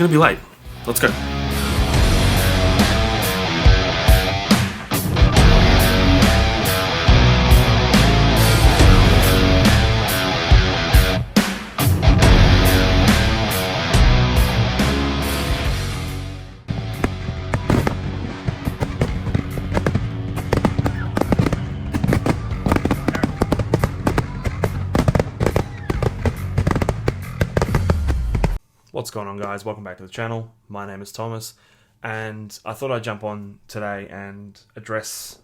gonna be late. Let's go. What's going on, guys? Welcome back to the channel. My name is Thomas, and I thought I'd jump on today and address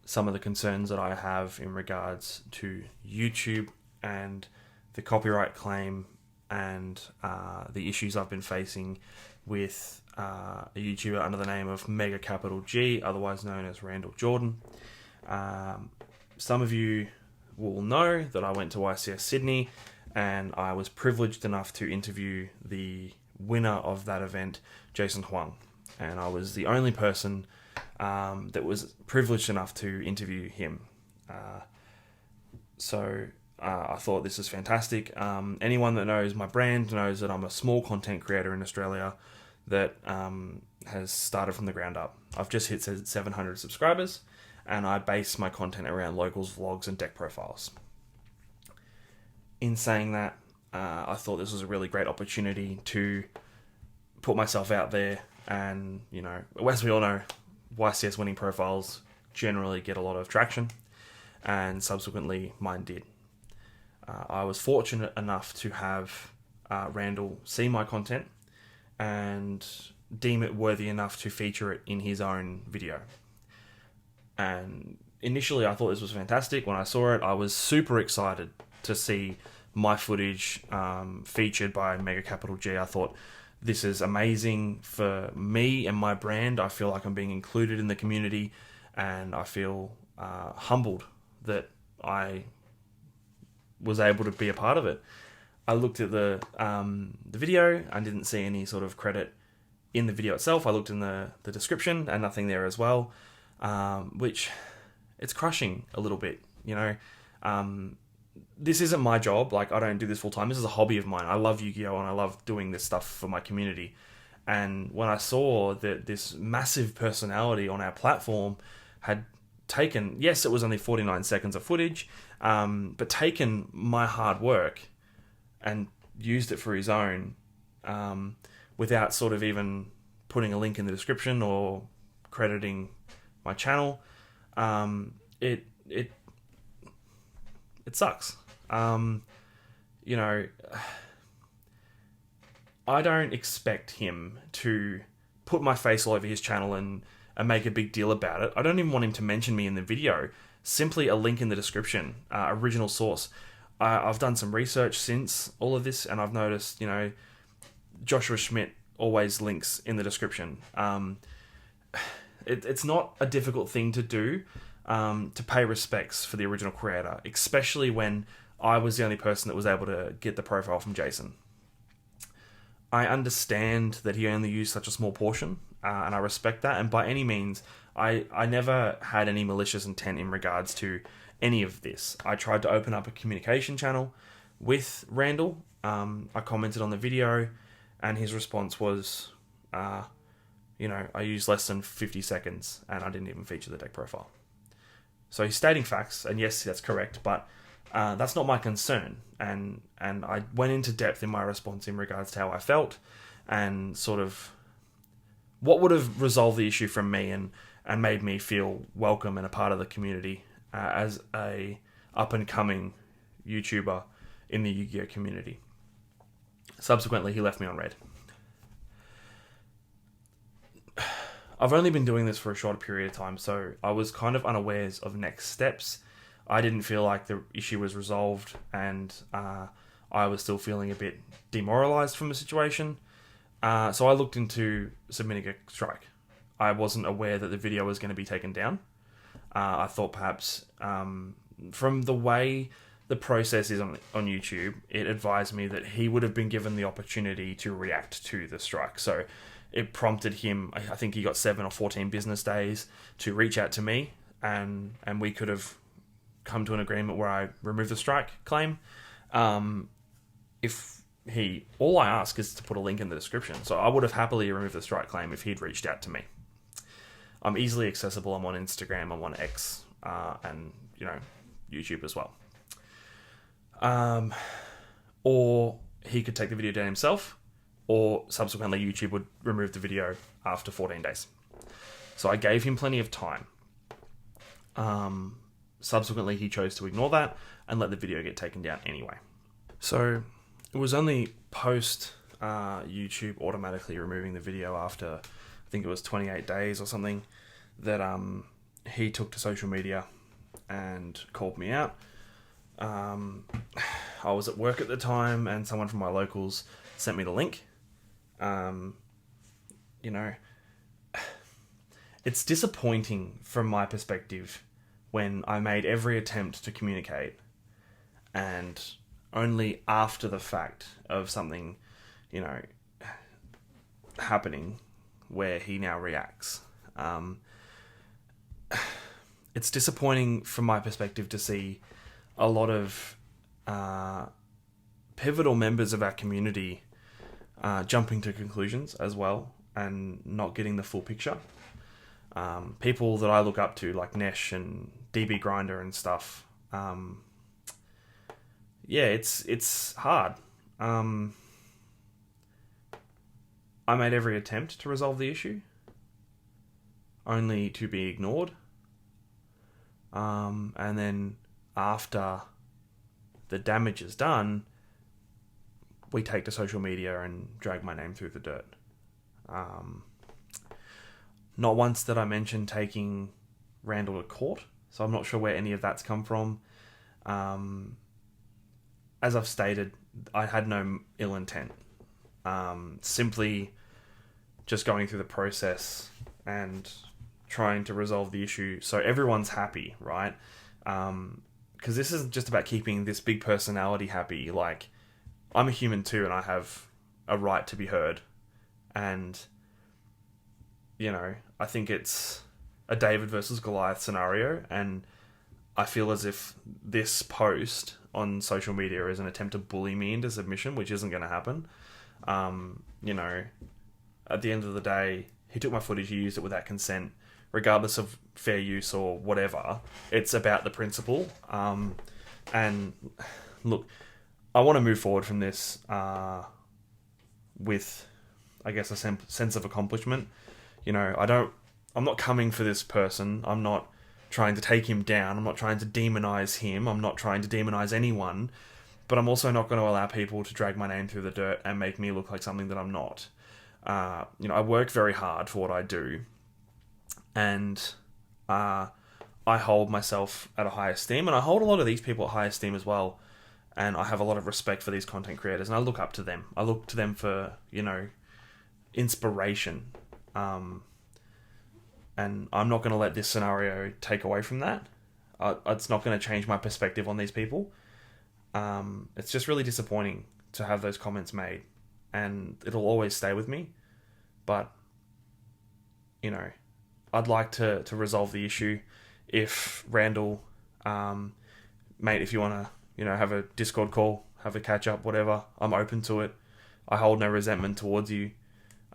some of the concerns that I have in regards to YouTube and the copyright claim and the issues I've been facing with a YouTuber under the name of Mega Capital G, otherwise known as Randall Jordan. Some of you will know that I went to YCS Sydney, and I was privileged enough to interview the winner of that event, Jason Huang. And I was the only person that was privileged enough to interview him. So I thought this is fantastic. Anyone that knows my brand knows that I'm a small content creator in Australia that has started from the ground up. I've just hit 700 subscribers, and I base my content around locals, vlogs, and deck profiles. In saying that, I thought this was a really great opportunity to put myself out there, and, you know, as we all know, YCS winning profiles generally get a lot of traction, and subsequently mine did. I was fortunate enough to have Randall see my content and deem it worthy enough to feature it in his own video. And initially I thought this was fantastic. When I saw it, I was super excited to see my footage featured by Mega Capital G. I thought, this is amazing for me and my brand. I feel like I'm being included in the community, and I feel humbled that I was able to be a part of it. I looked at the video. I didn't see any sort of credit in the video itself. I looked in the description, and nothing there as well, which it's crushing a little bit, you know. This isn't my job. Like, I don't do this full time. This is a hobby of mine. I love Yu-Gi-Oh! And I love doing this stuff for my community. And when I saw that this massive personality on our platform had taken, yes, it was only 49 seconds of footage, but taken my hard work and used it for his own, without sort of even putting a link in the description or crediting my channel, it sucks. You know, I don't expect him to put my face all over his channel and make a big deal about it. I don't even want him to mention me in the video. Simply a link in the description, original source. I've done some research since all of this, and I've noticed, you know, Joshua Schmidt always links in the description. It's not a difficult thing to do, to pay respects for the original creator, especially when I was the only person that was able to get the profile from Jason. I understand that he only used such a small portion, and I respect that, and by any means, I never had any malicious intent in regards to any of this. I tried to open up a communication channel with Randall. I commented on the video, and his response was, you know, I used less than 50 seconds, and I didn't even feature the deck profile. So he's stating facts, and yes, that's correct, but that's not my concern. And I went into depth in my response in regards to how I felt, and sort of what would have resolved the issue from me and made me feel welcome and a part of the community as a up-and-coming YouTuber in the Yu-Gi-Oh! Community. Subsequently, he left me on red. I've only been doing this for a short period of time, so I was kind of unawares of next steps. I didn't feel like the issue was resolved, and I was still feeling a bit demoralized from the situation. So I looked into submitting a strike. I wasn't aware that the video was going to be taken down. I thought perhaps from the way the process is on YouTube, it advised me that he would have been given the opportunity to react to the strike. So it prompted him, I think he got 7 or 14 business days to reach out to me, and we could have come to an agreement where I remove the strike claim. If all I ask is to put a link in the description. So I would have happily removed the strike claim if he'd reached out to me. I'm easily accessible. I'm on Instagram. I'm on X, and YouTube as well. Or he could take the video down himself, or subsequently YouTube would remove the video after 14 days. So I gave him plenty of time. Subsequently, he chose to ignore that and let the video get taken down anyway. So it was only post YouTube automatically removing the video after, I think it was 28 days or something, that he took to social media and called me out. I was at work at the time, and someone from my locals sent me the link. It's disappointing from my perspective when I made every attempt to communicate, and only after the fact of something, happening, where he now reacts. It's disappointing from my perspective to see a lot of pivotal members of our community jumping to conclusions as well and not getting the full picture. People that I look up to, like Nesh and DB Grinder and stuff. It's hard. I made every attempt to resolve the issue, only to be ignored. And then after the damage is done, we take to social media and drag my name through the dirt. Not once did I mention taking Randall to court, so I'm not sure where any of that's come from. As I've stated, I had no ill intent. Simply just going through the process and trying to resolve the issue so everyone's happy, right? Because this isn't just about keeping this big personality happy. Like, I'm a human too, and I have a right to be heard. And, I think it's a David versus Goliath scenario, and I feel as if this post on social media is an attempt to bully me into submission, which isn't going to happen. At the end of the day, he took my footage, he used it without consent, regardless of fair use or whatever. It's about the principle. And look, I want to move forward from this with, I guess, a sense of accomplishment. I'm not coming for this person. I'm not trying to take him down. I'm not trying to demonize him. I'm not trying to demonize anyone. But I'm also not going to allow people to drag my name through the dirt and make me look like something that I'm not. I work very hard for what I do. And I hold myself at a high esteem. And I hold a lot of these people at high esteem as well. And I have a lot of respect for these content creators. And I look up to them. I look to them for, inspiration. And I'm not going to let this scenario take away from that. It's not going to change my perspective on these people. It's just really disappointing to have those comments made, and it'll always stay with me. But, I'd like to resolve the issue. If Randall, mate, if you want to, have a Discord call, have a catch up, whatever, I'm open to it. I hold no resentment towards you.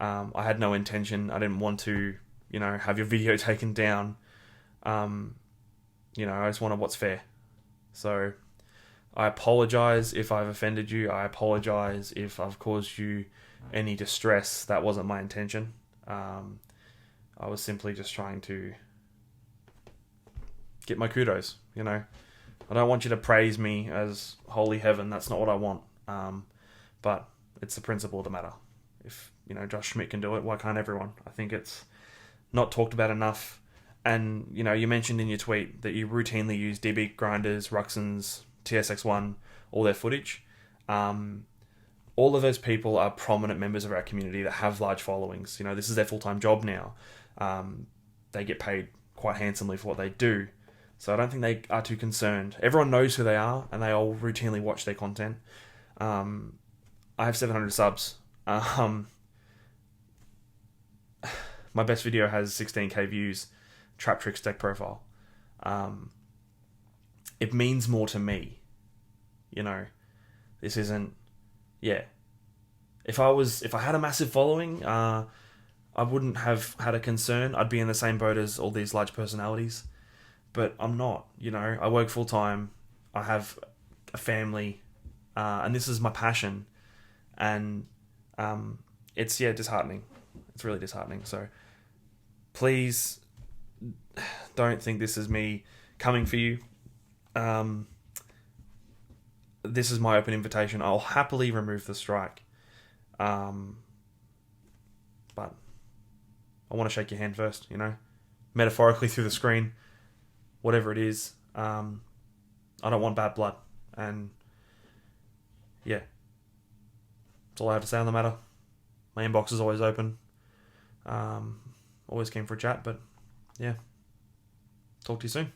I had no intention. I didn't want to, have your video taken down. I just wanted what's fair. So I apologize if I've offended you. I apologize if I've caused you any distress. That wasn't my intention. I was simply just trying to get my kudos, I don't want you to praise me as holy heaven. That's not what I want. But it's the principle of the matter. If, Josh Schmidt can do it, why can't everyone? I think it's not talked about enough. And, you mentioned in your tweet that you routinely use DB Grinders, Ruxins, TSX1, all their footage. All of those people are prominent members of our community that have large followings. This is their full-time job now. They get paid quite handsomely for what they do. So I don't think they are too concerned. Everyone knows who they are, and they all routinely watch their content. I have 700 subs. My best video has 16k views. Trap Tricks deck profile. It means more to me. This isn't... Yeah, If I had a massive following, I wouldn't have had a concern. I'd be in the same boat as all these large personalities, but I'm not. You know, I work full time. I have a family, and this is my passion, and it's disheartening. It's really disheartening. So please don't think this is me coming for you. This is my open invitation. I'll happily remove the strike. But I want to shake your hand first, you know, metaphorically through the screen, whatever it is. I don't want bad blood. And yeah, that's all I have to say on the matter. My inbox is always open. Always keen for a chat, but yeah, talk to you soon.